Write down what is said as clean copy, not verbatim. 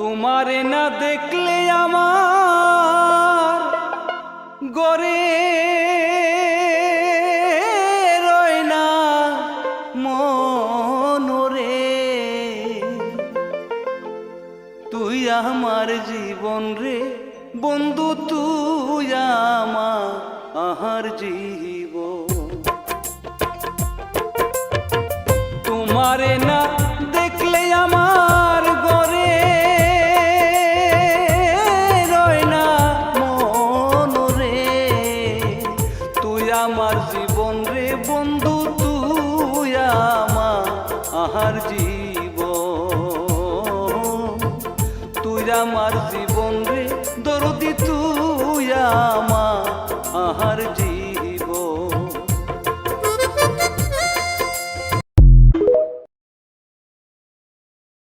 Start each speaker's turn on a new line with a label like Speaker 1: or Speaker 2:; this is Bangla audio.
Speaker 1: তোমারে না দেখলে আমার গরে রয় না মনরে। তুই আমার জীবন রে বন্ধু, তুই আমার জীবন। তোমারে না দেখলে আমার গরে রয় না মনরে। তুই আমার জীবন রে বন্ধু, তুই আমার জীবন। তুই আমার জীবন রে দরদি, তুই